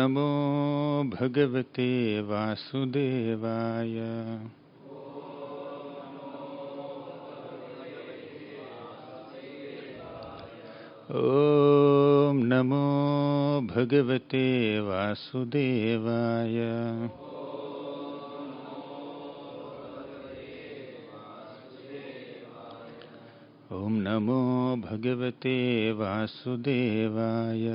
नमो भगवते वासुदेवाय। ॐ नमो भगवते वासुदेवाय। ॐ नमो भगवते वासुदेवाय।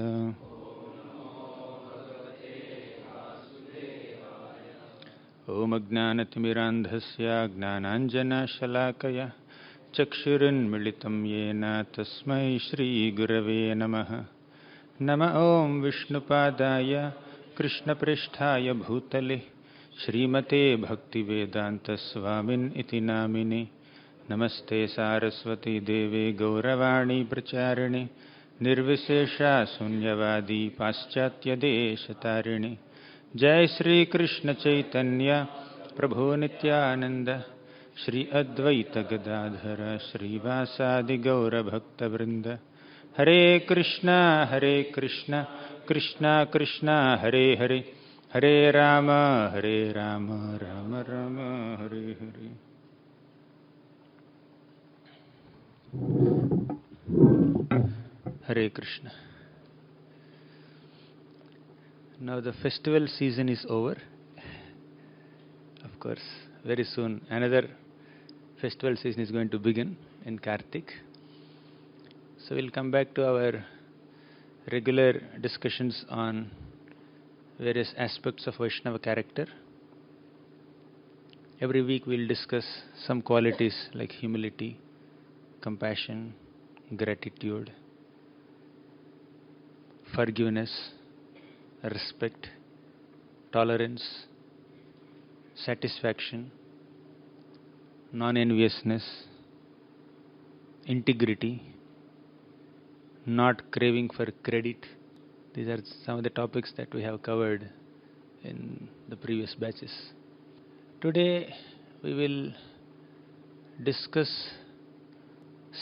ॐ अज्ञानतिमिरान्धस्य ज्ञानाञ्जनशलाकया चक्षुरुन्मिलितं येन तस्मै श्रीगुरवे नमः। नमः ॐ विष्णुपादाय कृष्णप्रेष्ठाय भूतले श्रीमते भक्तिवेदान्तस्वामिन् इति नामिने। नमस्ते सारस्वती देवे गौरवाणी प्रचारिणे निर्विशेषा शून्यवादी पाश्चात्यदेशतारिणे। जय श्री कृष्ण चैतन्य प्रभु नित्यानंद श्री अद्वैत गदाधर श्रीवासादि गौर भक्तवृंद। हरे कृष्णा कृष्णा कृष्णा हरे हरे, हरे Ram Ram Ram Hare Hare. Hare Krishna. Now the festival season is over. Of course, very soon another festival season is going to begin in Kartik. So we'll come back to our regular discussions on various aspects of Vaishnava character. Every week we'll discuss some qualities like humility, compassion, gratitude, forgiveness, respect, tolerance, satisfaction, non-enviousness, integrity, not craving for credit. These are some of the topics that we have covered in the previous batches. Today we will discuss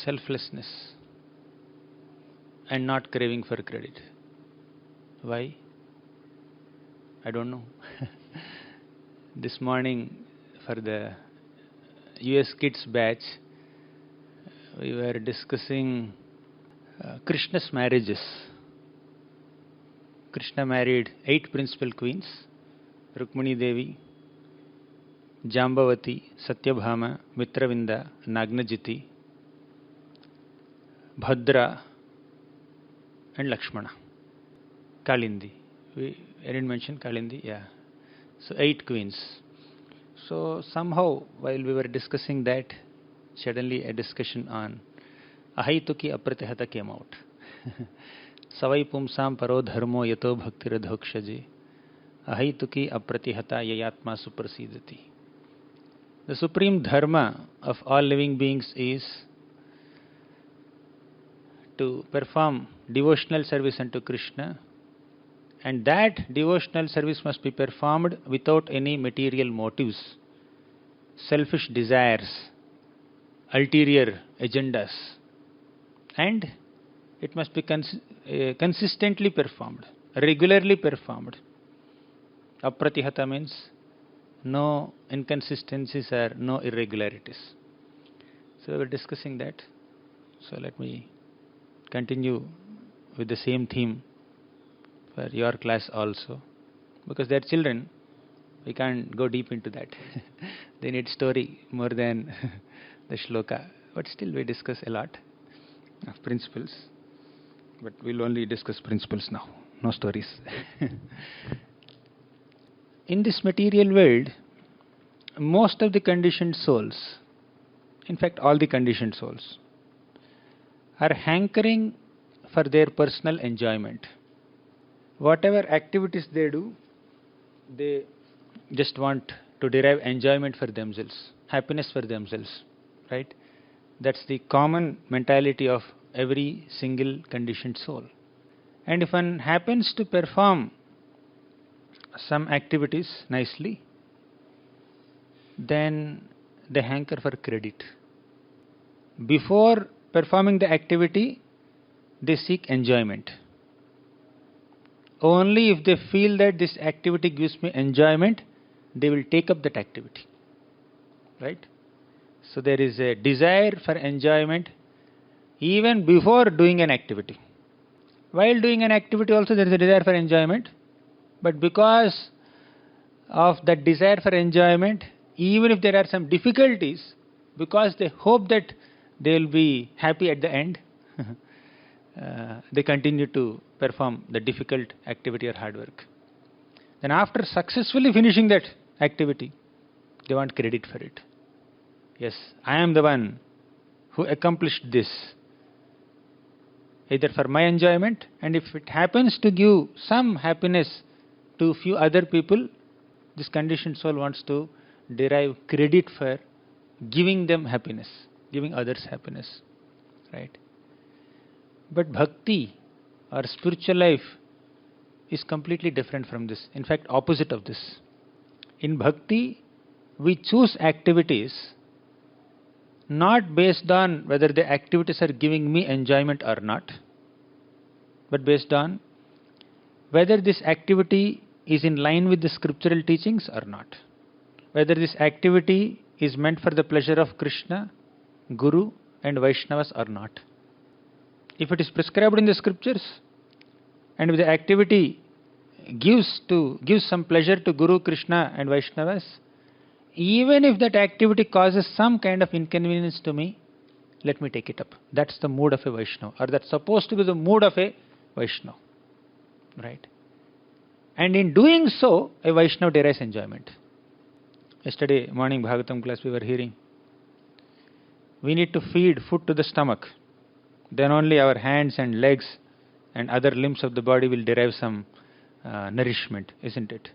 selflessness and not craving for credit. Why? I don't know. This morning for the US Kids batch, we were discussing Krishna's marriages. Krishna married 8 principal queens: Rukmini Devi, Jambavati, Satyabhama, Mitravinda, Nagnajiti, Bhadra and Lakshmana. Kalindi. I didn't mention Kalindi, yeah. So 8 queens. So somehow while we were discussing that, suddenly a discussion on Ahaituki Apratihata came out. Savai pumsam paro dharmo yato bhaktiradhokshaji Ahaituki Apratihata yayatma suprasidati. The supreme dharma of all living beings is to perform devotional service unto Krishna, and that devotional service must be performed without any material motives, selfish desires, ulterior agendas, and it must be consistently performed, regularly performed. Apratihata means no inconsistencies or no irregularities. So we were discussing that. So let me continue with the same theme for your class also, because they are children. We can't go deep into that. They need story more than the shloka. But still we discuss a lot of principles. But we'll only discuss principles now, no stories. In this material world, most of the conditioned souls, in fact all the conditioned souls, are hankering for their personal enjoyment. Whatever activities they do, they just want to derive enjoyment for themselves, happiness for themselves, right? That's the common mentality of every single conditioned soul. And if one happens to perform some activities nicely, then they hanker for credit. Before performing the activity, they seek enjoyment. only if they feel that this activity gives me enjoyment, they will take up that activity. Right? So there is a desire for enjoyment even before doing an activity. While doing an activity also there is a desire for enjoyment, but because of that desire for enjoyment, even if there are some difficulties, because they hope that they will be happy at the end, they continue to perform the difficult activity or hard work. Then after successfully finishing that activity, they want credit for it. Yes, I am the one who accomplished this, either for my enjoyment, and if it happens to give some happiness to few other people, this conditioned soul wants to derive credit for giving them happiness, giving others happiness. Right? But bhakti or spiritual life is completely different from this. In fact, opposite of this. In bhakti, we choose activities not based on whether the activities are giving me enjoyment or not, but based on whether this activity is in line with the scriptural teachings or not, whether this activity is meant for the pleasure of Krishna, Guru and Vaishnavas or not. If it is prescribed in the scriptures and if the activity gives some pleasure to Guru, Krishna and Vaishnavas, even if that activity causes some kind of inconvenience to me, let me take it up. That's the mood of a Vaishnava, or that's supposed to be the mood of a Vaishnava. Right? And in doing so, a Vaishnava derives enjoyment. Yesterday morning Bhagavatam class we were hearing, we need to feed food to the stomach. Then only our hands and legs and other limbs of the body will derive some nourishment, isn't it?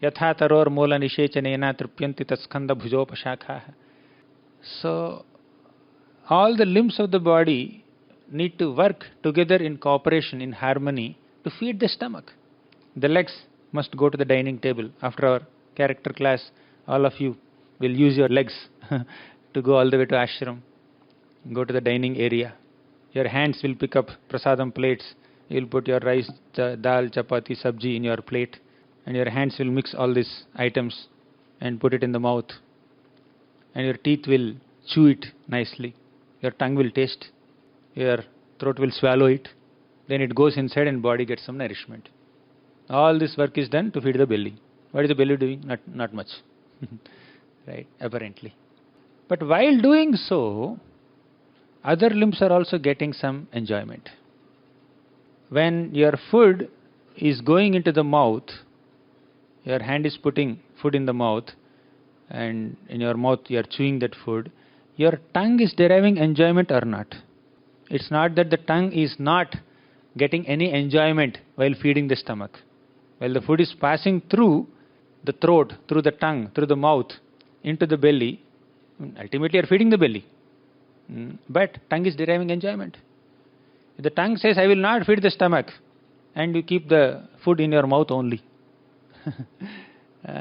Yatha taror mola nishechanena trupyanti tatskanda bhujopashakha. So, all the limbs of the body need to work together in cooperation, in harmony, to feed the stomach. The legs must go to the dining table. After our character class, all of you will use your legs to go all the way to ashram, go to the dining area. Your hands will pick up prasadam plates. You will put your rice, dal, chapati, sabji in your plate, and your hands will mix all these items and put it in the mouth. And your teeth will chew it nicely. Your tongue will taste. Your throat will swallow it. Then it goes inside and body gets some nourishment. All this work is done to feed the belly. What is the belly doing? Not much. Right? Apparently. But while doing so, other limbs are also getting some enjoyment. When your food is going into the mouth, your hand is putting food in the mouth, and in your mouth you are chewing that food, your tongue is deriving enjoyment or not? It's not that the tongue is not getting any enjoyment while feeding the stomach. While the food is passing through the throat, through the tongue, through the mouth, into the belly, ultimately you are feeding the belly. But tongue is deriving enjoyment. If the tongue says, I will not feed the stomach, and you keep the food in your mouth only.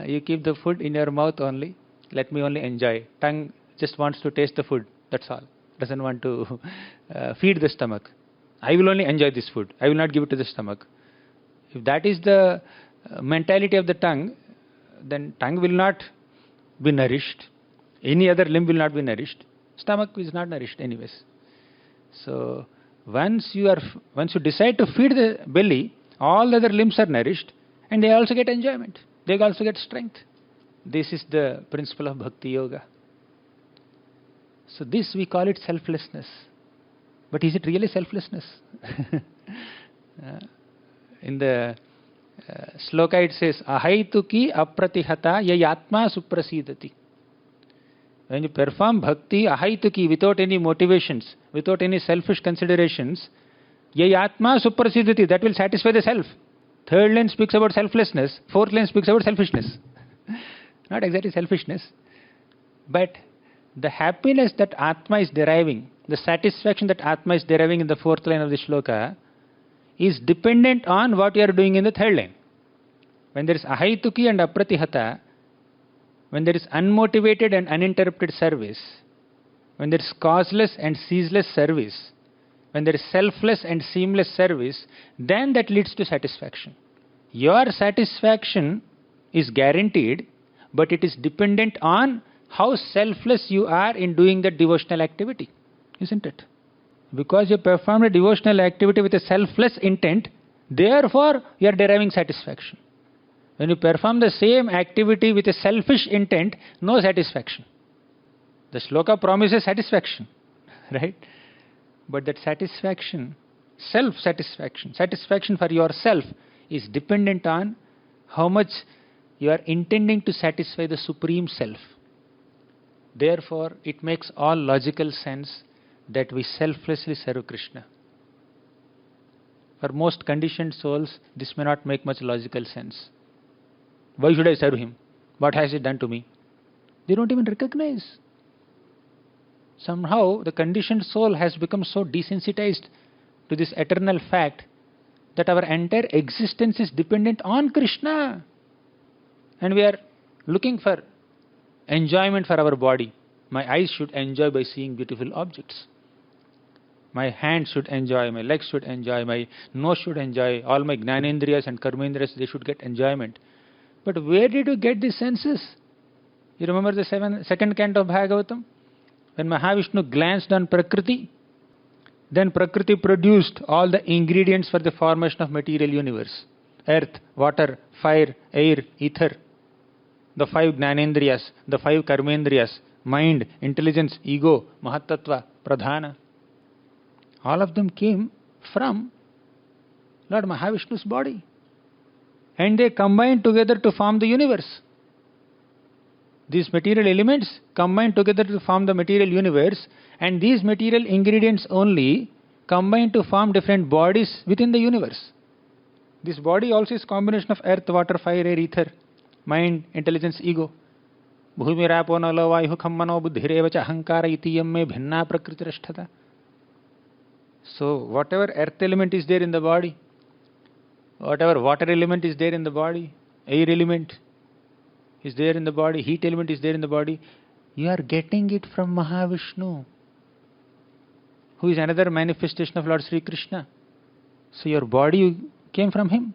You keep the food in your mouth only. Let me only enjoy. Tongue just wants to taste the food. That's all. Doesn't want to feed the stomach. I will only enjoy this food. I will not give it to the stomach. If that is the mentality of the tongue, then tongue will not be nourished. Any other limb will not be nourished. Stomach is not nourished anyways. So once you decide to feed the belly, all other limbs are nourished and they also get enjoyment. They also get strength. This is the principle of Bhakti Yoga. So this we call it selflessness. But is it really selflessness? In the sloka it says, ahaituki apratihata yayatma suprasidati. When you perform bhakti, ahaituki, without any motivations, without any selfish considerations, yayatma suprasidati, that will satisfy the self. Third line speaks about selflessness. Fourth line speaks about selfishness. Not exactly selfishness, but the happiness that Atma is deriving, the satisfaction that Atma is deriving in the fourth line of the shloka is dependent on what you are doing in the third line. When there is ahaituki and apratihata, when there is unmotivated and uninterrupted service, when there is causeless and ceaseless service, when there is selfless and seamless service, then that leads to satisfaction. Your satisfaction is guaranteed, but it is dependent on how selfless you are in doing that devotional activity, isn't it? Because you perform a devotional activity with a selfless intent, therefore you are deriving satisfaction. When you perform the same activity with a selfish intent, no satisfaction. The shloka promises satisfaction, right? But that satisfaction, self-satisfaction, satisfaction for yourself is dependent on how much you are intending to satisfy the Supreme Self. Therefore, it makes all logical sense that we selflessly serve Krishna. For most conditioned souls, this may not make much logical sense. Why should I serve him? What has he done to me? They don't even recognize. Somehow, the conditioned soul has become so desensitized to this eternal fact that our entire existence is dependent on Krishna. And we are looking for enjoyment for our body. My eyes should enjoy by seeing beautiful objects. My hands should enjoy, my legs should enjoy, my nose should enjoy, all my gnanendriyas and karmendriyas, they should get enjoyment. But where did you get these senses? You remember the second canto of Bhagavatam? When Mahavishnu glanced on Prakriti, then Prakriti produced all the ingredients for the formation of material universe. Earth, water, fire, air, ether. The 5 gnanendriyas, the 5 karmendriyas, mind, intelligence, ego, mahatattva, pradhana. All of them came from Lord Mahavishnu's body. And they combined together to form the universe. These material elements combine together to form the material universe, and these material ingredients only combine to form different bodies within the universe. This body also is a combination of earth, water, fire, air, ether, mind, intelligence, ego. Bhumirapo nalo vayuh khammano buddhirevacha ahankara itiyam me bhinna prakritirasthata. So whatever earth element is there in the body, whatever water element is there in the body, air element is there in the body, heat element is there in the body, you are getting it from Mahavishnu, who is another manifestation of Lord Sri Krishna. So your body came from him.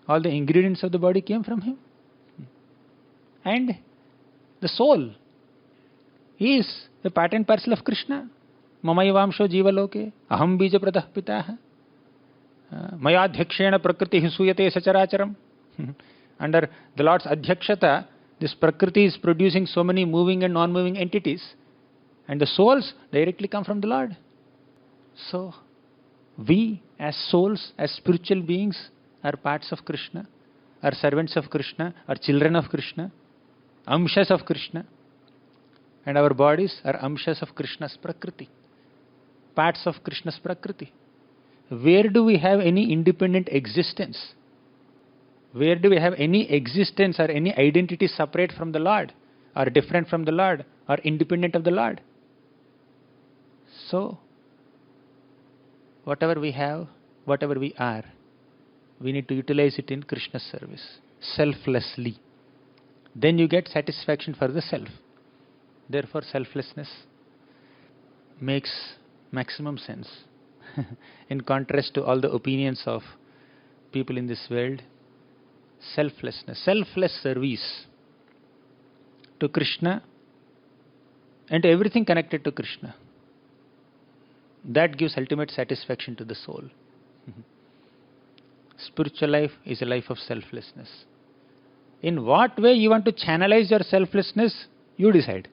All the ingredients of the body came from him. And the soul is the part and parcel of Krishna. Mamayavamsho jivaloke aham bija pradah pitah maya adhyakshena prakriti suyate sacharacharam. Under the Lord's adhyakshata, this prakriti is producing so many moving and non-moving entities, and the souls directly come from the Lord. So we as souls, as spiritual beings, are parts of Krishna, are servants of Krishna, are children of Krishna, amshas of Krishna, and our bodies are amshas of Krishna's prakriti, parts of Krishna's prakriti. Where do we have any independent existence? Where do we have any existence or any identity separate from the Lord, or different from the Lord, or independent of the Lord? So, whatever we have, whatever we are, we need to utilize it in Krishna's service, selflessly. Then you get satisfaction for the self. Therefore, selflessness makes maximum sense. In contrast to all the opinions of people in this world, selflessness, selfless service to Krishna and to everything connected to Krishna, that gives ultimate satisfaction to the soul. Spiritual life is a life of selflessness. In what way you want to channelize your selflessness, you decide.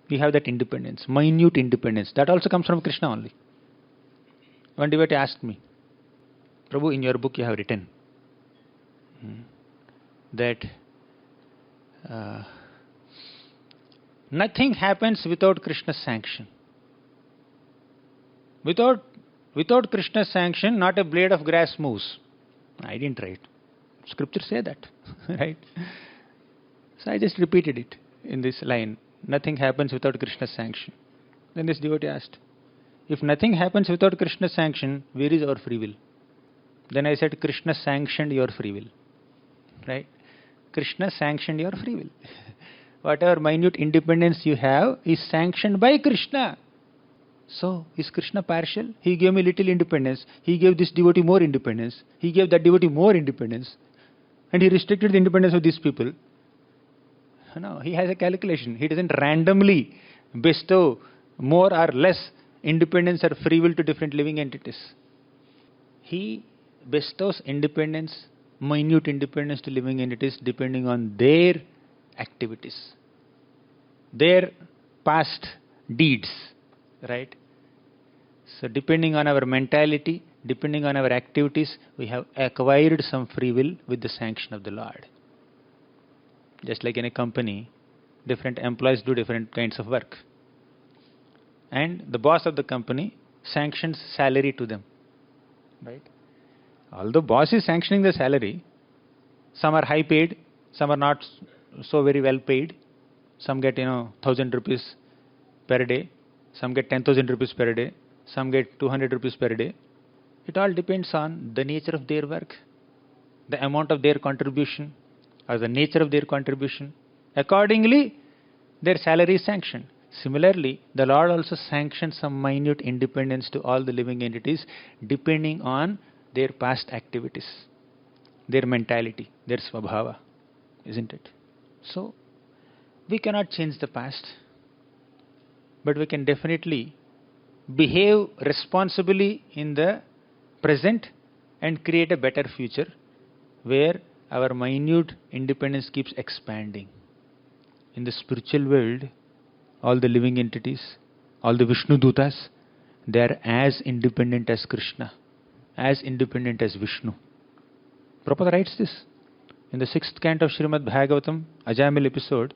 We have that independence, minute independence. That also comes from Krishna only. One devotee asked me, Prabhu, in your book you have written that nothing happens without Krishna's sanction. Without Krishna's sanction, not a blade of grass moves. I didn't write. Scriptures say that, right? So I just repeated it in this line. Nothing happens without Krishna's sanction. Then this devotee asked, if nothing happens without Krishna's sanction, where is our free will? Then I said, Krishna sanctioned your free will. Right? Krishna sanctioned your free will. Whatever minute independence you have is sanctioned by Krishna. So, is Krishna partial? He gave me little independence. He gave this devotee more independence. He gave that devotee more independence. And he restricted the independence of these people. No, he has a calculation. He doesn't randomly bestow more or less independence or free will to different living entities. He bestows independence, minute independence to living entities depending on their activities, their past deeds, right? So depending on our mentality, depending on our activities, we have acquired some free will with the sanction of the Lord. Just like in a company, different employees do different kinds of work. And the boss of the company sanctions salary to them, right? Although boss is sanctioning the salary, some are high paid, some are not so very well paid. Some get 1,000 rupees per day, some get 10,000 rupees per day, some get 200 rupees per day. It all depends on the nature of their work, the amount of their contribution, or the nature of their contribution. Accordingly, their salary is sanctioned. Similarly, the Lord also sanctions some minute independence to all the living entities depending on their past activities, their mentality, their svabhava, isn't it? So, we cannot change the past, but we can definitely behave responsibly in the present and create a better future where our minute independence keeps expanding. In the spiritual world, all the living entities, all the Vishnu Dutas, they are as independent as Krishna, as independent as Vishnu. Prabhupada writes this in the 6th canto of Srimad Bhagavatam, Ajamil episode.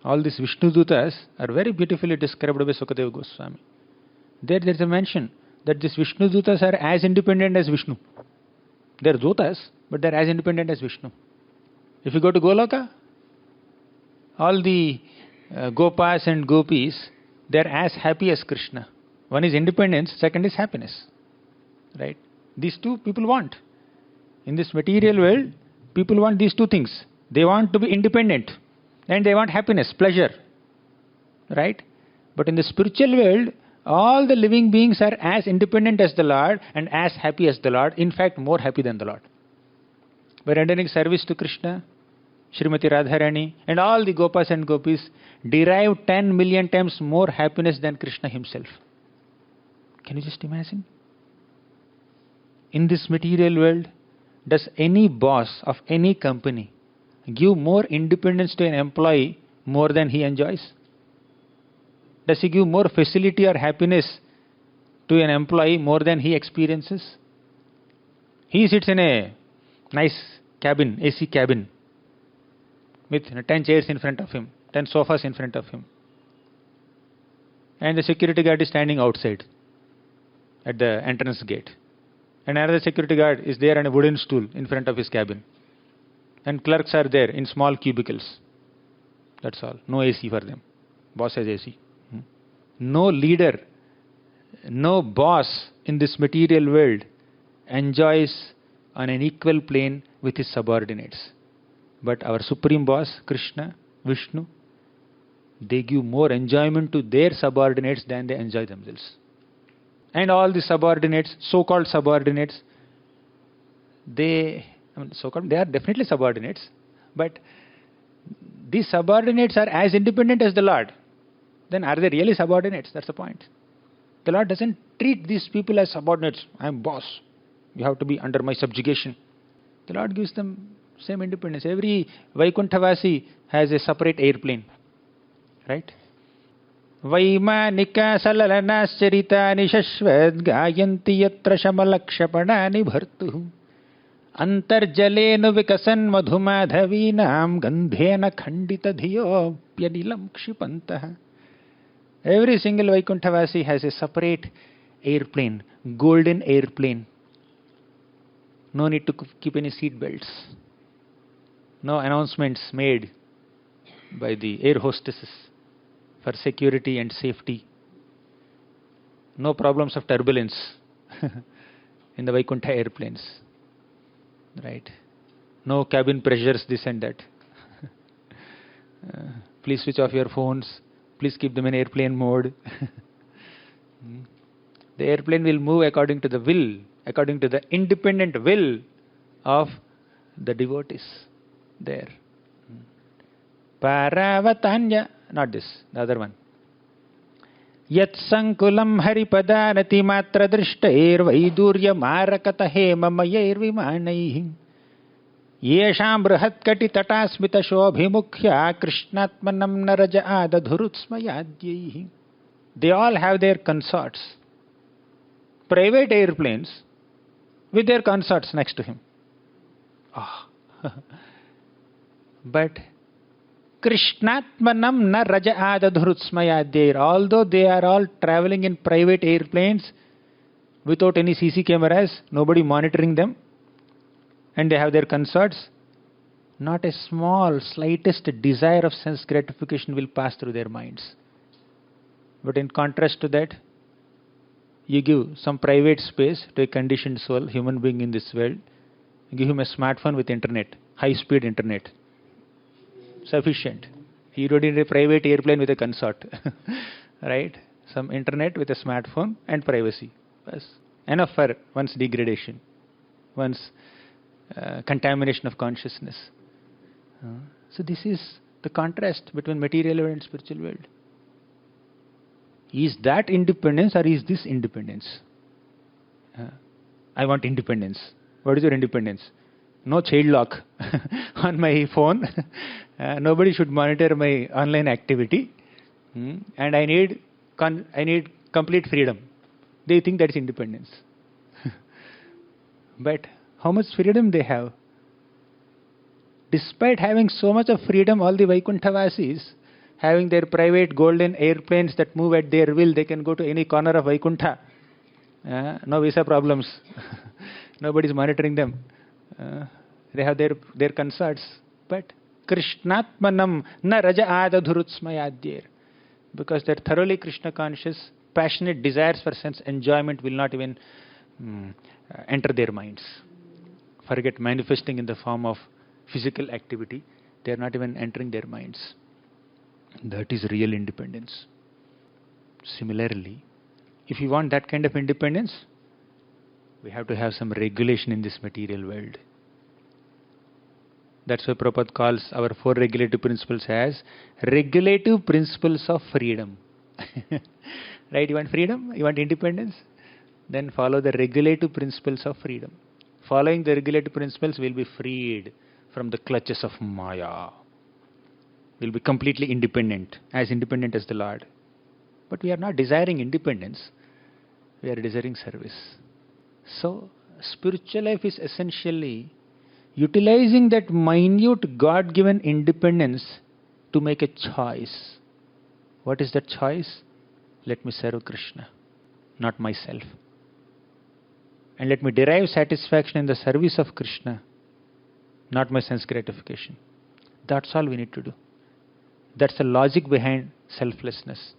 All these Vishnu Dutas are very beautifully described by Sukadeva Goswami. There is a mention that these Vishnu Dutas are as independent as Vishnu. They are Dutas, but they are as independent as Vishnu. If you go to Goloka, all the Gopas and Gopis, they are as happy as Krishna. One is independence, second is happiness. Right? These two people want. In this material world, people want these two things. They want to be independent and they want happiness, pleasure. Right? But in the spiritual world, all the living beings are as independent as the Lord and as happy as the Lord. In fact, more happy than the Lord. By rendering service to Krishna, Srimati Radharani, and all the Gopas and Gopis derive 10 million times more happiness than Krishna himself. Can you just imagine? In this material world, does any boss of any company give more independence to an employee more than he enjoys? Does he give more facility or happiness to an employee more than he experiences? He sits in a nice cabin, AC cabin, with 10 chairs in front of him, 10 sofas in front of him. And the security guard is standing outside at the entrance gate. And another security guard is there on a wooden stool in front of his cabin. And clerks are there in small cubicles. That's all. No AC for them. Boss has AC. No leader, no boss in this material world enjoys on an equal plane with his subordinates. But our supreme boss, Krishna, Vishnu, they give more enjoyment to their subordinates than they enjoy themselves. And all the subordinates, so-called subordinates, they are definitely subordinates, but these subordinates are as independent as the Lord. Then are they really subordinates? That's the point. The Lord doesn't treat these people as subordinates. I'm boss. You have to be under my subjugation. The Lord gives them same independence. Every Vaikunthavasi has a separate airplane. Right? Vaimanika salalanascharita shashvad gayanti yatra shamalakshapana bhartuhu antarjalenu vikasan madhumadhavinam gandhena khandita dhiyo pyanilam kshipantaha. Every single Vaikunthavasi has a separate airplane, golden airplane. No need to keep any seat belts. No announcements made by the air hostesses for security and safety. No problems of turbulence in the Vaikuntha airplanes. Right? No cabin pressures, this and that. Please switch off your phones. Please keep them in airplane mode. The airplane will move according to the independent will of the devotees there. Paravatanya, not this, the other one. Yat sankulam haripadanati matra drishtair vaidurya marakata hemamayair vimanaihi yesham brihatkati tatasmita shobhimukhya krishnatmanam naraja adadhurutsmayadhyaihi. They all have their consorts, private airplanes with their consorts next to him. But Krishnatmanam na raja adadhurutsmayadhyaihi. Although they are all traveling in private airplanes without any CC cameras, nobody monitoring them, and they have their consorts, not a small, slightest desire of sense gratification will pass through their minds. But in contrast to that, you give some private space to a conditioned soul, human being in this world, give him a smartphone with internet, high-speed internet. Sufficient. You don't need a private airplane with a consort. Right? Some internet with a smartphone and privacy. Bas. Enough for one's degradation, one's contamination of consciousness. So this is the contrast between material world and spiritual world. Is that independence or is this independence? I want independence. What is your independence? No child lock on my phone. Nobody should monitor my online activity. And I need complete freedom. They think that's independence. But how much freedom they have? Despite having so much of freedom, all the Vaikuntha-vasis, having their private golden airplanes that move at their will, they can go to any corner of Vaikuntha. No visa problems. Nobody is monitoring them. They have their concerts. But Krishnatmanam na raja adadhurutsmayadhyaihi. Because they're thoroughly Krishna conscious, passionate desires for sense enjoyment will not even enter their minds. Forget manifesting in the form of physical activity. They are not even entering their minds. That is real independence. Similarly, if you want that kind of independence, we have to have some regulation in this material world. That's why Prabhupada calls our 4 regulative principles as regulative principles of freedom. Right? You want freedom? You want independence? Then follow the regulative principles of freedom. Following the regulative principles, we'll be freed from the clutches of Maya. We'll be completely independent as the Lord. But we are not desiring independence. We are desiring service. So, spiritual life is essentially utilizing that minute God-given independence to make a choice. What is that choice? Let me serve Krishna, not myself. And let me derive satisfaction in the service of Krishna, not my sense gratification. That's all we need to do. That's the logic behind selflessness.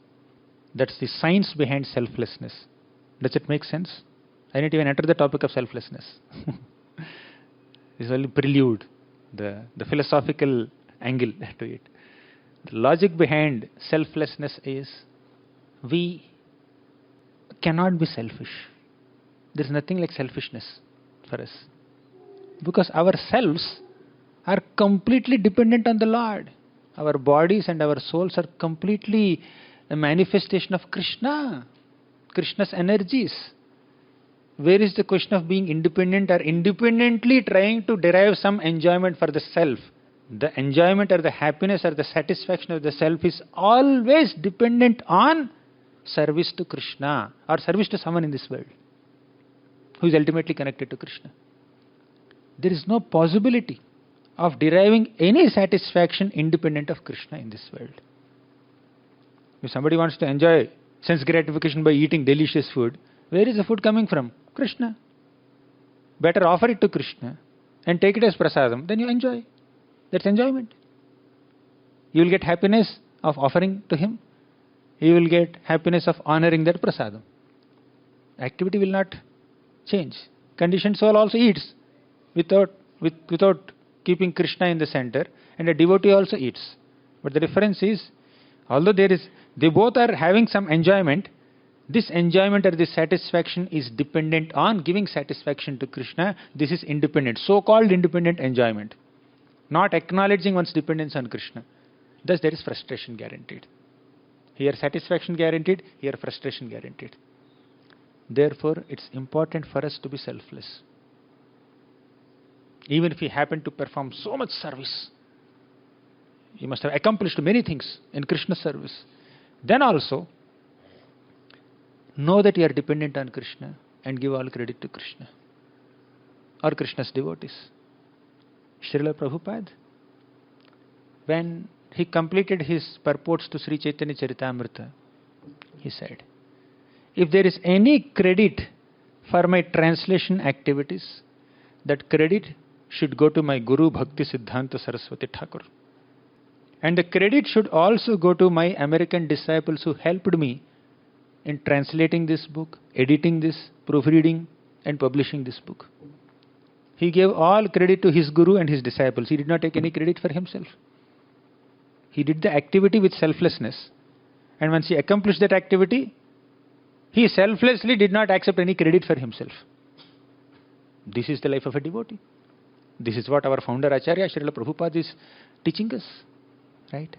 That's the science behind selflessness. Does it make sense? I didn't even enter the topic of selflessness. This is only prelude, the philosophical angle to it. The logic behind selflessness is we cannot be selfish. There is nothing like selfishness for us. Because our selves are completely dependent on the Lord. Our bodies and our souls are completely a manifestation of Krishna, Krishna's energies. Where is the question of being independent or independently trying to derive some enjoyment for the self? The enjoyment or the happiness or the satisfaction of the self is always dependent on service to Krishna or service to someone in this world who is ultimately connected to Krishna. There is no possibility of deriving any satisfaction independent of Krishna in this world. If somebody wants to enjoy sense gratification by eating delicious food, where is the food coming from? Krishna. Better offer it to Krishna and take it as prasadam, then you enjoy. That's enjoyment. You will get happiness of offering to him. You will get happiness of honoring that prasadam. Activity will not change. Conditioned soul also eats without keeping Krishna in the center, and a devotee also eats. But the difference is, although they both are having some enjoyment, this enjoyment or this satisfaction is dependent on giving satisfaction to Krishna. This is independent, so-called independent enjoyment. Not acknowledging one's dependence on Krishna. Thus there is frustration guaranteed. Here satisfaction guaranteed, here frustration guaranteed. Therefore, it's important for us to be selfless. Even if we happen to perform so much service, you must have accomplished many things in Krishna's service. Then also, know that you are dependent on Krishna and give all credit to Krishna or Krishna's devotees. Srila Prabhupada, when he completed his purports to Sri Chaitanya Charitamrita, he said, if there is any credit for my translation activities, that credit should go to my Guru Bhakti Siddhanta Saraswati Thakur. And the credit should also go to my American disciples who helped me in translating this book, editing this, proofreading and publishing this book. He gave all credit to his Guru and his disciples. He did not take any credit for himself. He did the activity with selflessness. And once he accomplished that activity, he selflessly did not accept any credit for himself. This is the life of a devotee. This is what our founder Acharya Srila Prabhupada is teaching us. Right?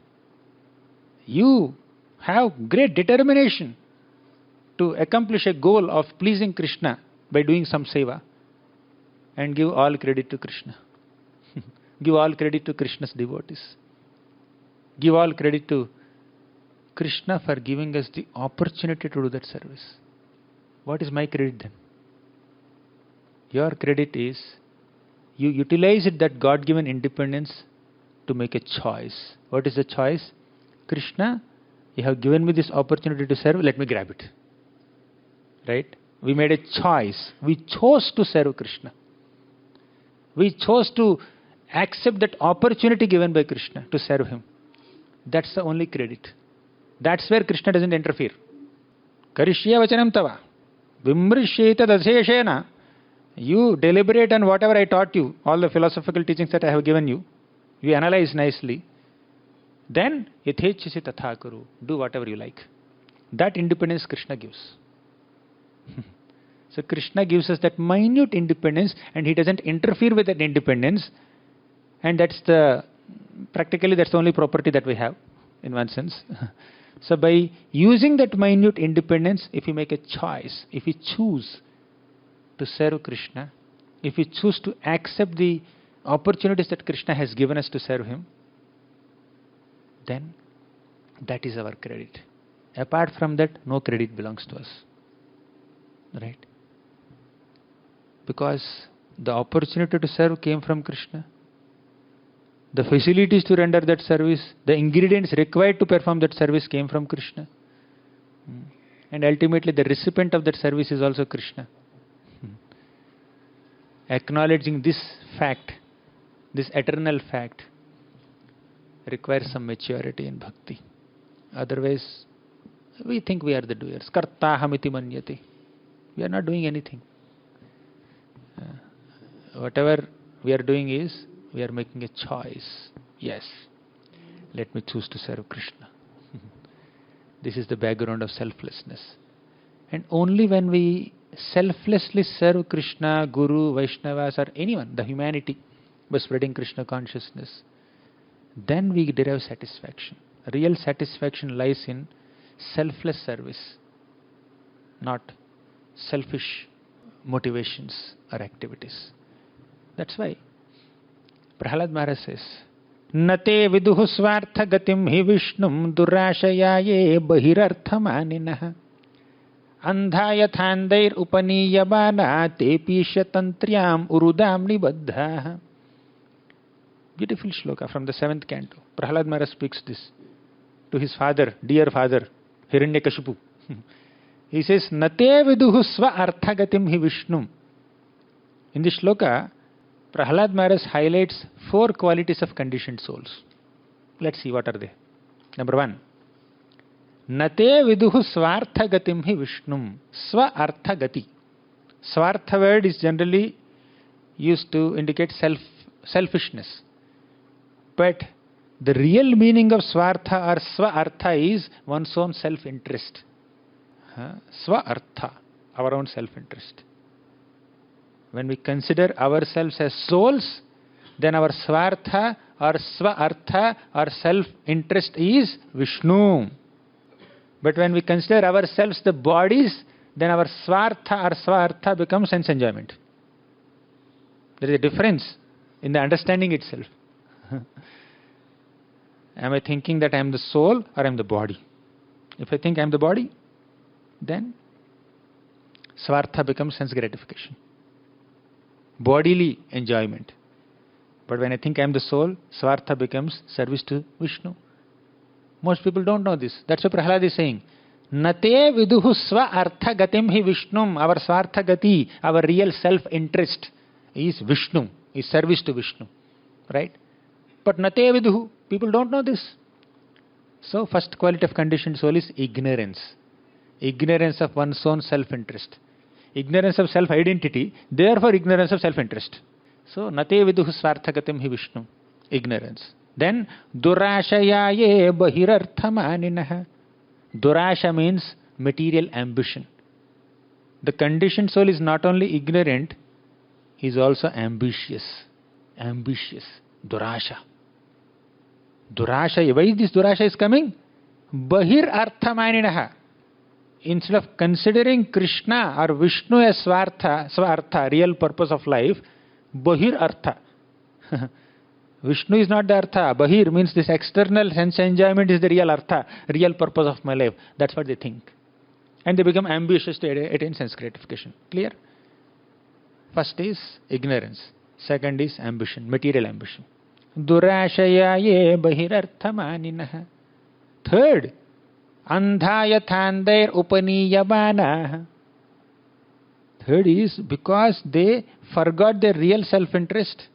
You have great determination to accomplish a goal of pleasing Krishna by doing some seva, and give all credit to Krishna. Give all credit to Krishna's devotees. Give all credit to Krishna for giving us the opportunity to do that service. What is my credit then? Your credit is you utilized that God-given independence to make a choice. What is the choice? Krishna, you have given me this opportunity to serve, let me grab it. Right? We made a choice. We chose to serve Krishna. We chose to accept that opportunity given by Krishna to serve Him. That's the only credit. That's where Krishna doesn't interfere. Karishya vachanam tava. Vimrishyeta daseshena. You deliberate on whatever I taught you, all the philosophical teachings that I have given you. You analyze nicely. Then, yethechasi tatha kuru. Do whatever you like. That independence Krishna gives. So Krishna gives us that minute independence and He doesn't interfere with that independence. And practically that's the only property that we have, in one sense. So by using that minute independence, if we make a choice, if we choose to serve Krishna, if we choose to accept the opportunities that Krishna has given us to serve Him, then that is our credit. Apart from that, no credit belongs to us. Right? Because the opportunity to serve came from Krishna. The facilities to render that service, the ingredients required to perform that service came from Krishna. And ultimately the recipient of that service is also Krishna. Acknowledging this fact, this eternal fact, requires some maturity in bhakti. Otherwise, we think we are the doers. Kartahamiti manyate. We are not doing anything. Whatever we are doing is, we are making a choice. Yes, let me choose to serve Krishna. This is the background of selflessness. And only when we selflessly serve Krishna, Guru, Vaishnavas or anyone, the humanity, by spreading Krishna consciousness, then we derive satisfaction. Real satisfaction lies in selfless service, not selfish motivations or activities. That's why Prahlad Maharaj says, Nate viduhu swartha gatim hi vishnum durashayaye bahirarthamaninaha andhayathandair upaniyabana tepisha tantriyam urudam nibaddhaha. Beautiful shloka from the 7th canto. Prahlad Maharaj speaks this to his father, dear father, Hiranyakashipu. He says, Nate viduhu swa artha gatim hi vishnum. In this shloka, Prahlad Maharaj highlights 4 qualities of conditioned souls. Let's see what are they. Number 1. Nate viduhu swartha gatim hi vishnum. Swa artha gati. Swartha word is generally used to indicate selfishness. But the real meaning of swartha or swa artha is one's own self-interest. Swa-artha, our own self-interest. When we consider ourselves as souls, then our swartha or swa-artha or self-interest is Vishnu. But when we consider ourselves the bodies, then our swartha or swa-artha becomes sense enjoyment. There is a difference in the understanding itself. Am I thinking that I am the soul or I am the body? If I think I am the body, then swartha becomes sense gratification, bodily enjoyment. But when I think I am the soul, swartha becomes service to Vishnu. Most people don't know this. That's what Prahlad is saying. Nate viduhu swa artha gatim hi Vishnum. Our swartha gati, our real self-interest is Vishnu, is service to Vishnu. Right? But nate viduhu, people don't know this. So first quality of conditioned soul is ignorance. Ignorance of one's own self-interest. Ignorance of self-identity, therefore ignorance of self-interest. So nate viduhu swartha gatim hi Vishnu. Ignorance. Then durashayaye bahirarthamaninaha. Durasha means material ambition. The conditioned soul is not only ignorant, he is also ambitious. Ambitious. Durasha. Durasha. Why this durasha is coming? Bahirarthamaninaha. Instead of considering Krishna or Vishnu as swartha, real purpose of life, bahirartha. Vishnu is not the artha. Bahir means this external sense enjoyment is the real artha, real purpose of my life. That's what they think. And they become ambitious to attain sense gratification. Clear? First is ignorance. Second is ambition, material ambition. Durashayaye bahirarthamaninaha. Third, andhayathandair upaniyamanaha. Third is because they forgot their real self-interest.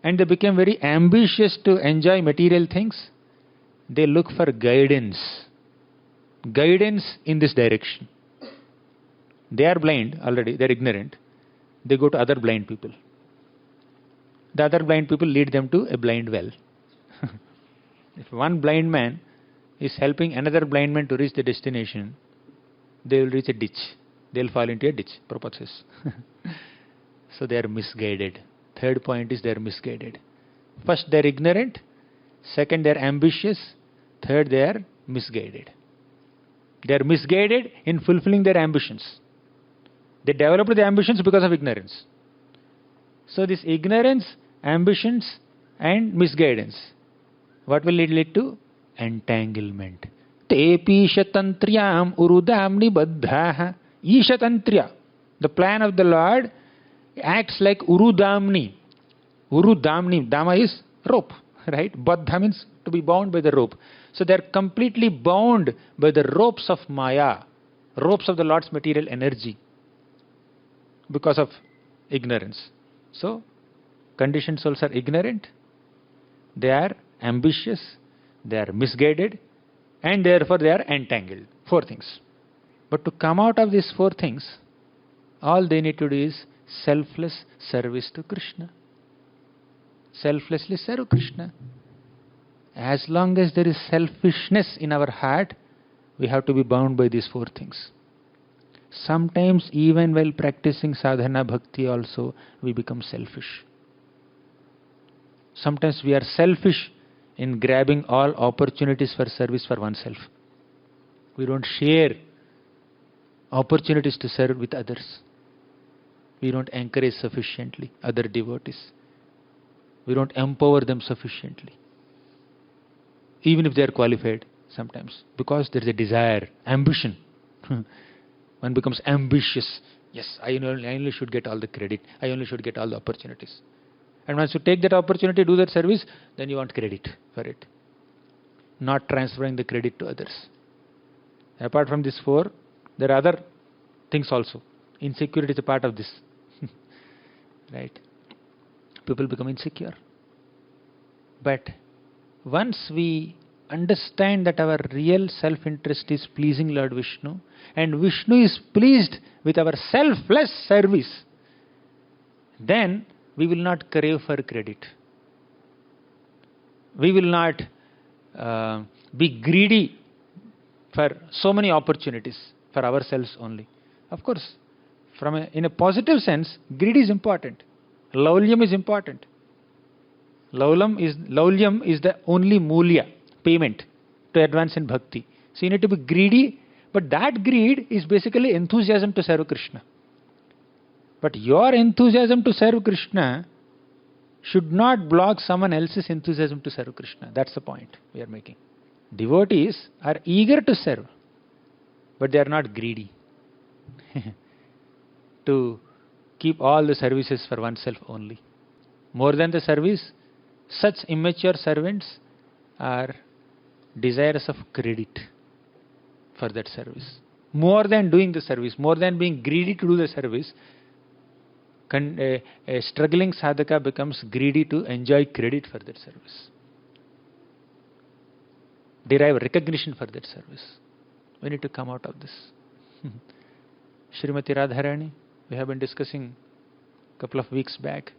And they became very ambitious to enjoy material things. They look for guidance. Guidance in this direction. They are blind already, they are ignorant. They go to other blind people. The other blind people lead them to a blind well. If one blind man is helping another blind man to reach the destination, they will reach a ditch. They will fall into a ditch, Prabhupada says. So they are misguided. Third point is they are misguided. First, they are ignorant. Second, they are ambitious. Third, they are misguided. They are misguided in fulfilling their ambitions. They developed the ambitions because of ignorance. So this ignorance, ambitions and misguidance, what will it lead to? Entanglement. Tepi shatantriyam urudamni baddhaha. Ishatantriya. The plan of the Lord acts like urudamni. Urudamni. Dama is rope. Right? Baddha means to be bound by the rope. So they are completely bound by the ropes of Maya. Ropes of the Lord's material energy. Because of ignorance. So, conditioned souls are ignorant, they are ambitious, they are misguided, and therefore they are entangled. Four things. But to come out of these four things, all they need to do is selfless service to Krishna. Selflessly serve Krishna. As long as there is selfishness in our heart, we have to be bound by these four things. Sometimes even while practicing sadhana bhakti also, we become selfish. Sometimes we are selfish in grabbing all opportunities for service for oneself. We don't share opportunities to serve with others. We don't encourage sufficiently other devotees. We don't empower them sufficiently. Even if they are qualified sometimes. Because there is a desire, ambition. One becomes ambitious. Yes, I only should get all the credit. I only should get all the opportunities. And once you take that opportunity, do that service, then you want credit for it. Not transferring the credit to others. Apart from these four, there are other things also. Insecurity is a part of this. Right? People become insecure. But once we understand that our real self-interest is pleasing Lord Vishnu, and Vishnu is pleased with our selfless service, then we will not crave for credit. We will not be greedy for so many opportunities for ourselves only. Of course, in a positive sense, greed is important. Laulyam is important. Laulyam is the only mulya, payment, to advance in bhakti. So you need to be greedy, but that greed is basically enthusiasm to serve Krishna. But your enthusiasm to serve Krishna should not block someone else's enthusiasm to serve Krishna. That's the point we are making. Devotees are eager to serve, but they are not greedy to keep all the services for oneself only. More than the service, such immature servants are desirous of credit for that service. More than doing the service, more than being greedy to do the service, a struggling sadhaka becomes greedy to enjoy credit for that service, derive recognition for that service. We need to come out of this. Srimati Radharani, we have been discussing a couple of weeks back,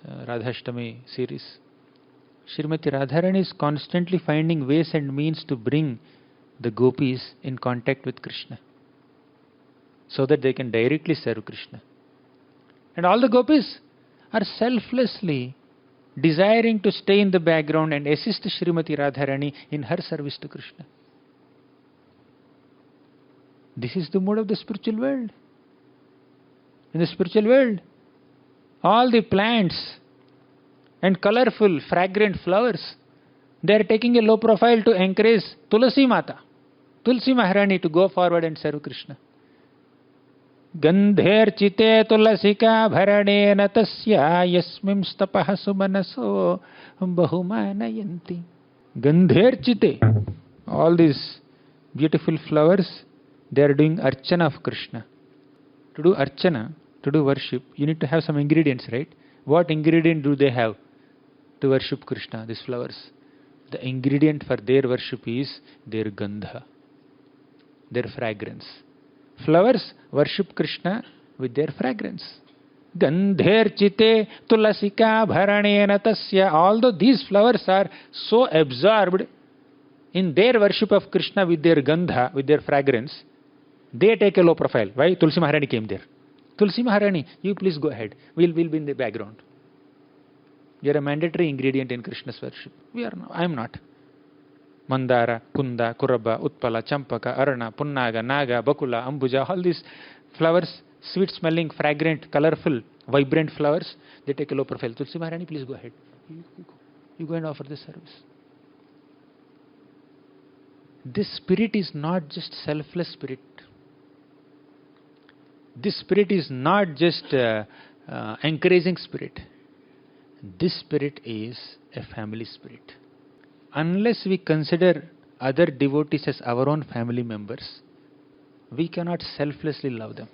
Radhashtami series. Srimati Radharani is constantly finding ways and means to bring the gopis in contact with Krishna so that they can directly serve Krishna. And all the gopis are selflessly desiring to stay in the background and assist Srimati Radharani in her service to Krishna. This is the mood of the spiritual world. In the spiritual world, all the plants and colorful, fragrant flowers, they are taking a low profile to encourage Tulasi Mata, Tulsi Maharani to go forward and serve Krishna. Gandherchite tulasika bharanena tasya yasmimstapah sumanaso bahumanayanti. Gandherchite, all these beautiful flowers, they are doing archana of Krishna. To do archana, to do worship, you need to have some ingredients, right? What ingredient do they have to worship Krishna, these flowers? The ingredient for their worship is their gandha, their fragrance. Flowers worship Krishna with their fragrance. Gandherchite tulasika bharanena tasya. Although these flowers are so absorbed in their worship of Krishna with their gandha, with their fragrance, they take a low profile. Why? Tulsi Maharani came there. Tulsi Maharani, you please go ahead. We'll be in the background. You are a mandatory ingredient in Krishna's worship. I am not. Mandara, Kunda, Kuraba, Utpala, Champaka, Arana, Punnaga, Naga, Bakula, Ambuja, all these flowers, sweet smelling, fragrant, colorful, vibrant flowers, they take a low profile. Tulsi Maharani, please go ahead. You go and offer the service. This spirit is not just selfless spirit. This spirit is not just encouraging spirit. This spirit is a family spirit. Unless we consider other devotees as our own family members, we cannot selflessly love them.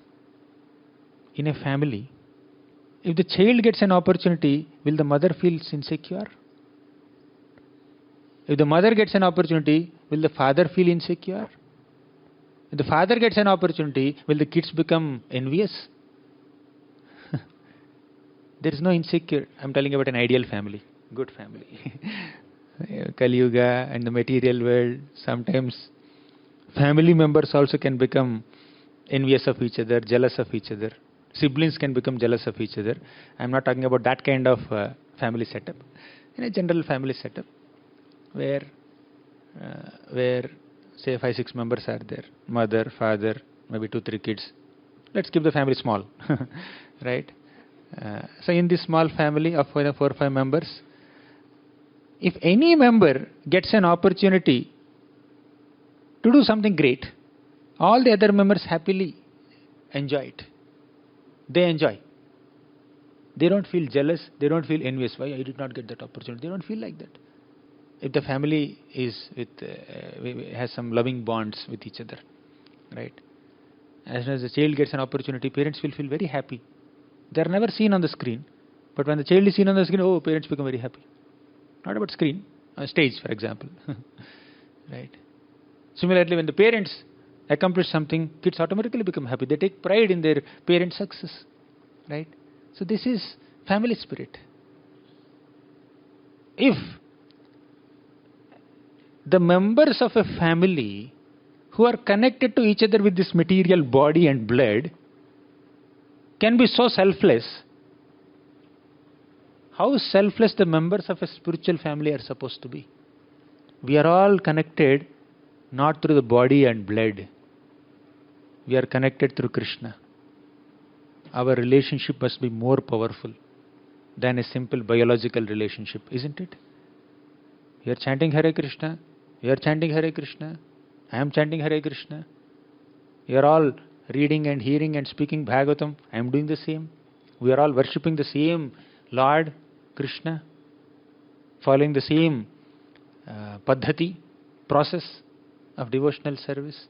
In a family, if the child gets an opportunity, will the mother feel insecure? If the mother gets an opportunity, will the father feel insecure? If the father gets an opportunity, will the kids become envious? There is no insecure. I am telling about an ideal family, good family. Kali Yuga and the material world, sometimes family members also can become envious of each other, jealous of each other. Siblings can become jealous of each other. I am not talking about that kind of family setup. In a general family setup, where say 5-6 members are there, mother, father, maybe 2-3 kids. Let's keep the family small, right? So in this small family of 4 or 5 members, if any member gets an opportunity to do something great, all the other members happily enjoy it. They enjoy. They don't feel jealous. They don't feel envious. Why I did not get that opportunity? They don't feel like that. If the family is has some loving bonds with each other, right? As soon as the child gets an opportunity, parents will feel very happy. They are never seen on the screen, but when the child is seen on the screen, oh, parents become very happy. Not about screen, on stage, for example, right? Similarly, when the parents accomplish something, kids automatically become happy. They take pride in their parents' success, right? So this is family spirit. If the members of a family who are connected to each other with this material body and blood can be so selfless, how selfless the members of a spiritual family are supposed to be? We are all connected not through the body and blood. We are connected through Krishna. Our relationship must be more powerful than a simple biological relationship, isn't it? You are chanting Hare Krishna, you are chanting Hare Krishna, I am chanting Hare Krishna. You are all reading and hearing and speaking Bhagavatam, I am doing the same. We are all worshipping the same Lord Krishna, following the same Paddhati, process of devotional service.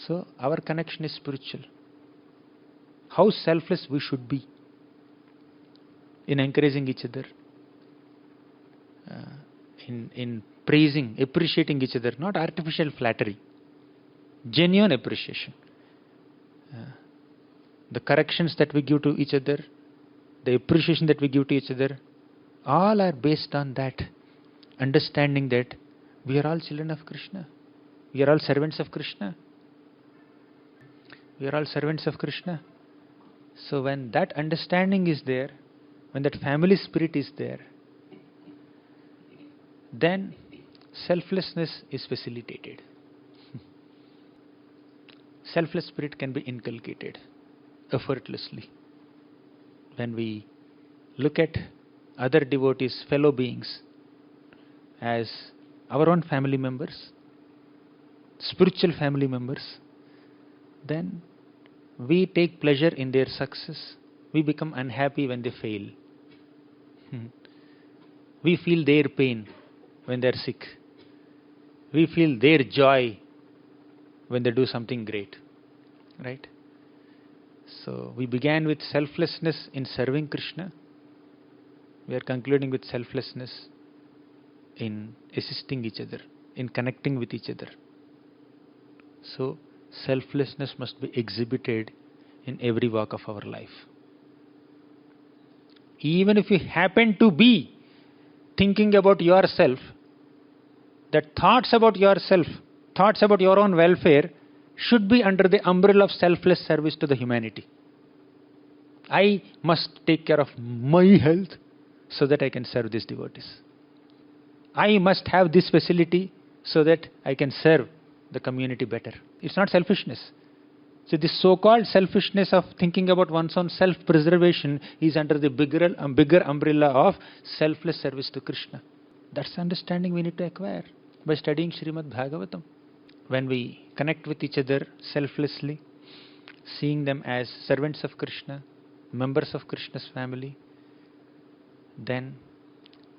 So our connection is spiritual. How selfless we should be in encouraging each other, in praising, appreciating each other, not artificial flattery, genuine appreciation. The corrections that we give to each other, the appreciation that we give to each other, all are based on that understanding that we are all children of Krishna. We are all servants of Krishna. We are all servants of Krishna. So when that understanding is there, when that family spirit is there, then selflessness is facilitated. Selfless spirit can be inculcated effortlessly. When we look at other devotees, fellow beings, as our own family members, spiritual family members, then we take pleasure in their success. We become unhappy when they fail. We feel their pain when they are sick. We feel their joy when they do something great. Right? So we began with selflessness in serving Krishna. We are concluding with selflessness in assisting each other, in connecting with each other. So selflessness must be exhibited in every walk of our life. Even if you happen to be thinking about yourself, that thoughts about yourself, thoughts about your own welfare should be under the umbrella of selfless service to the humanity. I must take care of my health so that I can serve these devotees. I must have this facility so that I can serve the community better. It's not selfishness. So this so-called selfishness of thinking about one's own self-preservation is under the bigger umbrella of selfless service to Krishna. That's the understanding we need to acquire by studying Srimad Bhagavatam. When we connect with each other selflessly, seeing them as servants of Krishna, members of Krishna's family, then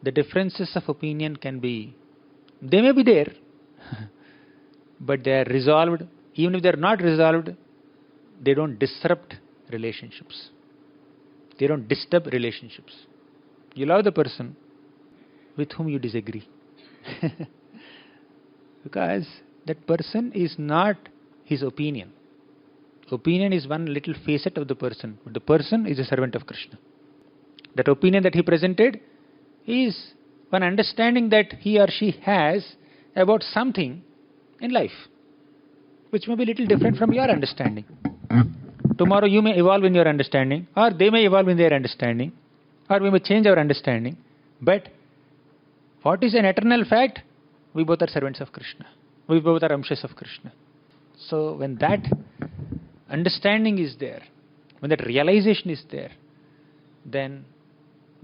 the differences of opinion they may be there, but they are resolved. Even if they are not resolved, they don't disrupt relationships. They don't disturb relationships. You love the person with whom you disagree. Because that person is not his opinion. Opinion is one little facet of the person, but the person is a servant of Krishna. That opinion that he presented is one understanding that he or she has about something in life, which may be a little different from your understanding. Tomorrow you may evolve in your understanding, or they may evolve in their understanding, or we may change our understanding. But what is an eternal fact? We both are servants of Krishna. We both are amshas of Krishna. So when that understanding is there, when that realization is there, then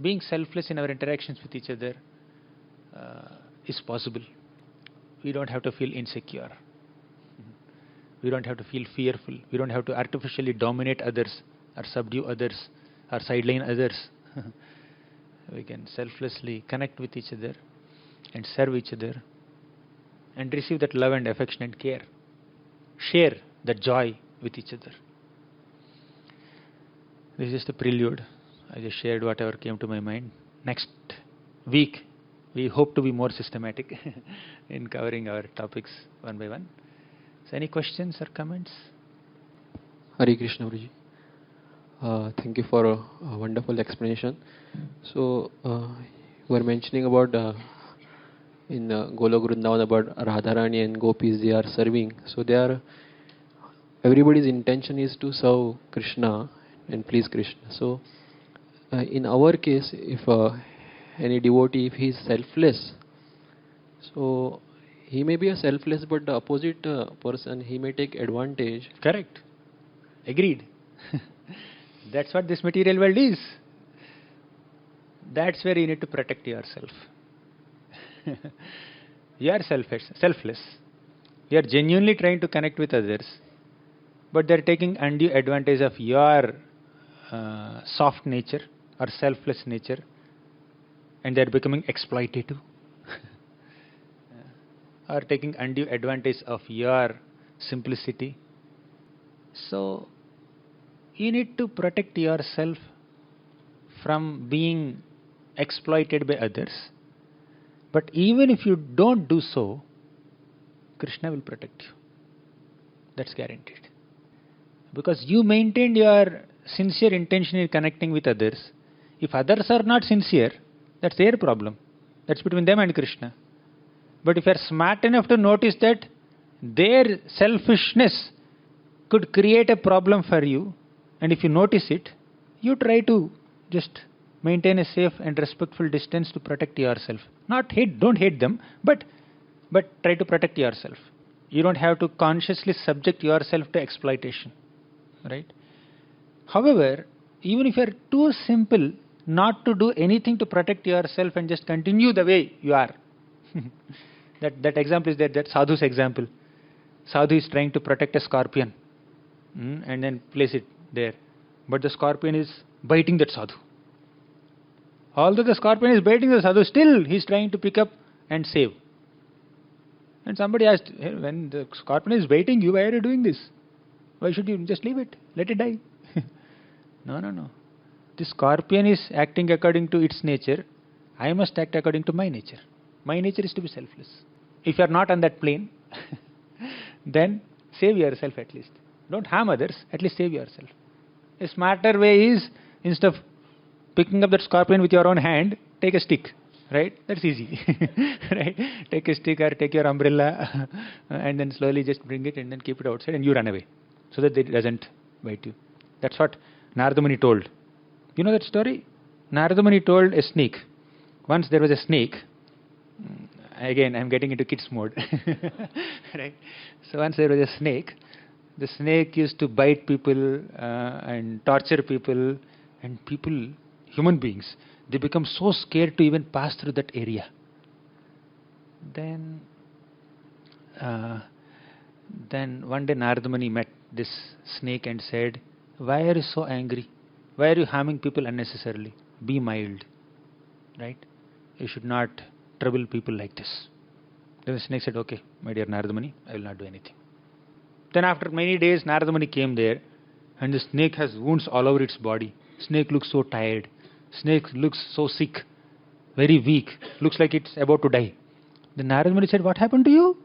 being selfless in our interactions with each other is possible. We don't have to feel insecure. We don't have to feel fearful. We don't have to artificially dominate others or subdue others or sideline others. We can selflessly connect with each other and serve each other and receive that love and affection and care. Share that joy with each other. This is just a prelude. I just shared whatever came to my mind. Next week, we hope to be more systematic in covering our topics one by one. So any questions or comments? Hare Krishna, Guruji. Thank you for a wonderful explanation. So, you were mentioning about in Golok Vrindavan about Radharani and Gopis they are serving. So they are, everybody's intention is to serve Krishna and please Krishna. So in our case, if any devotee, if he is selfless, so he may be a selfless, but the opposite person, he may take advantage. Correct. Agreed. That's what this material world is. That's where you need to protect yourself. You are selfless. You are genuinely trying to connect with others, but they are taking undue advantage of your soft nature or selfless nature, and they are becoming exploitative. Or taking undue advantage of your simplicity. So, you need to protect yourself from being exploited by others. But even if you don't do so, Krishna will protect you. That's guaranteed. Because you maintained your sincere intention in connecting with others. If others are not sincere, that's their problem. That's between them and Krishna. But if you are smart enough to notice that their selfishness could create a problem for you, and if you notice it, you try to just maintain a safe and respectful distance to protect yourself. Don't hate them, but try to protect yourself. You don't have to consciously subject yourself to exploitation, right? However, even if you are too simple not to do anything to protect yourself and just continue the way you are, that example is that sadhu's example. Sadhu is trying to protect a scorpion and then place it there. But the scorpion is biting that sadhu. Although the scorpion is biting the sadhu, still he is trying to pick up and save. And somebody asked, hey, when the scorpion is biting you, why are you doing this? Why should you just leave it? Let it die. No. The scorpion is acting according to its nature. I must act according to my nature. My nature is to be selfless. If you are not on that plane, then save yourself at least. Don't harm others, at least save yourself. A smarter way is, instead of picking up that scorpion with your own hand, take a stick, right? That's easy, right? Take a stick or take your umbrella and then slowly just bring it and then keep it outside and you run away so that it doesn't bite you. That's what Narada Muni told. You know that story? Narada Muni told a snake. Once there was a snake. Again, I'm getting into kids mode. Right? So once there was a snake. The snake used to bite people and torture people, and people, human beings, they become so scared to even pass through that area. Then one day Narada Muni met this snake and said, "Why are you so angry? Why are you harming people unnecessarily? Be mild, right? You should not trouble people like this." Then the snake said, "Okay, my dear Narada Muni, I will not do anything." Then after many days, Narada Muni came there, and the snake has wounds all over its body. Snake looks so tired. Snake looks so sick, very weak. Looks like it's about to die. Then Narada Muni said, "What happened to you?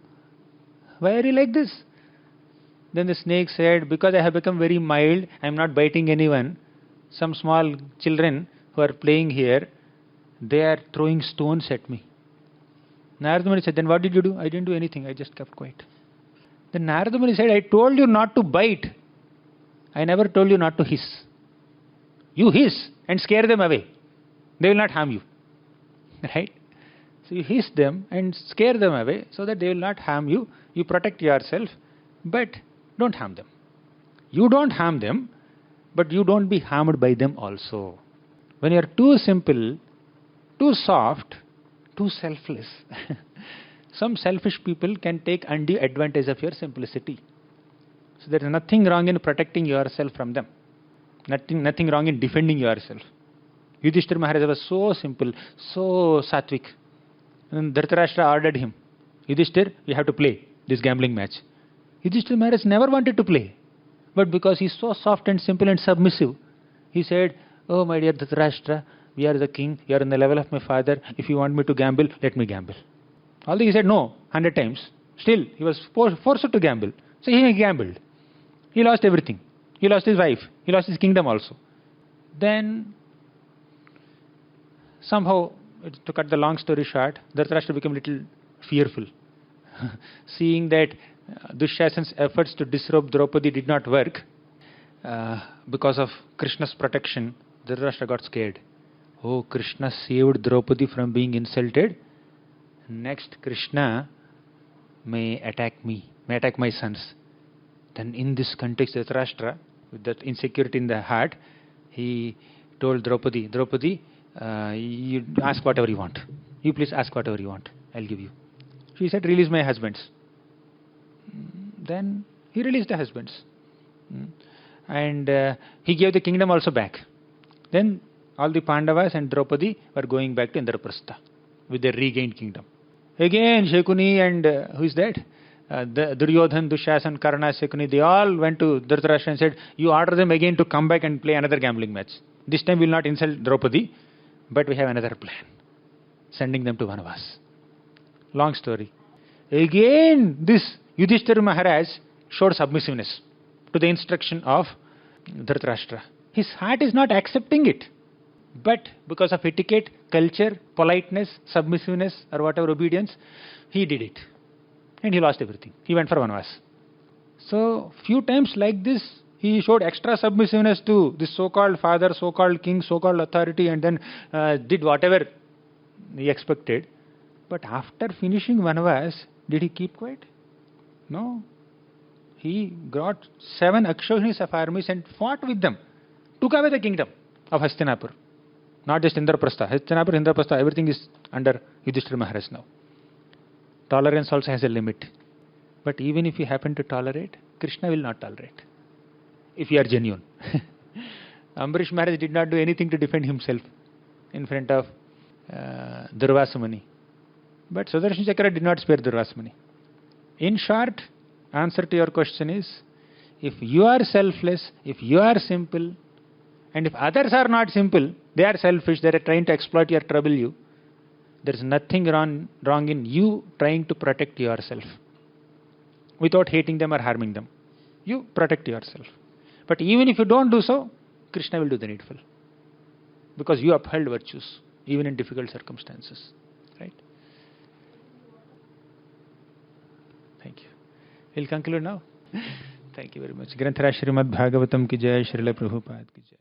Why are you like this?" Then the snake said, "Because I have become very mild, I am not biting anyone. Some small children who are playing here, they are throwing stones at me." Narada Muni said, "Then what did you do?" "I didn't do anything, I just kept quiet." Then Narada Muni said, "I told you not to bite. I never told you not to hiss. You hiss and scare them away. They will not harm you." Right? So you hiss them and scare them away so that they will not harm you. You protect yourself, but don't harm them. You don't harm them, but you don't be harmed by them also. When you are too simple, too soft, too selfless, some selfish people can take undue advantage of your simplicity. So there is nothing wrong in protecting yourself from them. Nothing wrong in defending yourself. Yudhishthira Maharaj was so simple, so sattvic. And Dhritarashtra ordered him, "Yudhishthira, you have to play this gambling match." Yudhishthira Maharaj never wanted to play. But because he is so soft and simple and submissive, he said, "Oh my dear Dhritarashtra, we are the king, you are on the level of my father. If you want me to gamble, let me gamble." Although he said no 100 times, still he was forced to gamble. So he gambled. He lost everything. He lost his wife. He lost his kingdom also. Then somehow, to cut the long story short, Dhritarashtra became a little fearful. Seeing that Dushasan's efforts to disrobe Draupadi did not work, because of Krishna's protection, Dhritarashtra got scared. Oh, Krishna saved Draupadi from being insulted. Next, Krishna may attack me, may attack my sons. Then in this context, Dhritarashtra, with that insecurity in the heart, he told Draupadi, you ask whatever you want. You please ask whatever you want. I'll give you. She said, release my husbands. Then he released the husbands. And he gave the kingdom also back. Then all the Pandavas and Draupadi were going back to Indraprastha with their regained kingdom. Again, Shakuni and who is that? The Duryodhan, Dushasan, Karna, Shakuni, they all went to Dhritarashtra and said, you order them again to come back and play another gambling match. This time we will not insult Draupadi, but we have another plan. Sending them to Vanavas. Long story. Again, this Yudhishthira Maharaj showed submissiveness to the instruction of Dhritarashtra. His heart is not accepting it. But because of etiquette, culture, politeness, submissiveness, or whatever obedience, he did it. And he lost everything. He went for Vanavas. So, few times like this, he showed extra submissiveness to this so-called father, so-called king, so-called authority, and then did whatever he expected. But after finishing Vanavas, did he keep quiet? No. He got 7 Akshohinis of armies and fought with them. Took away the kingdom of Hastinapur. Not just Indraprastha. Hastinapur, Indraprastha, everything is under Yudhishthira Maharaj now. Tolerance also has a limit. But even if you happen to tolerate, Krishna will not tolerate. If you are genuine. Ambarish Maharaj did not do anything to defend himself in front of Durvasa Muni. But Sudarshan Chakra did not spare Durvasa Muni. In short, answer to your question is, if you are selfless, if you are simple, and if others are not simple, they are selfish, they are trying to exploit you or trouble you, there is nothing wrong in you trying to protect yourself without hating them or harming them. You protect yourself. But even if you don't do so, Krishna will do the needful. Because you upheld virtues, even in difficult circumstances. Right? Thank you. We'll conclude now. Thank you very much. Granthara Srimad Bhagavatam ki jai, Srila Prabhupada ki jai.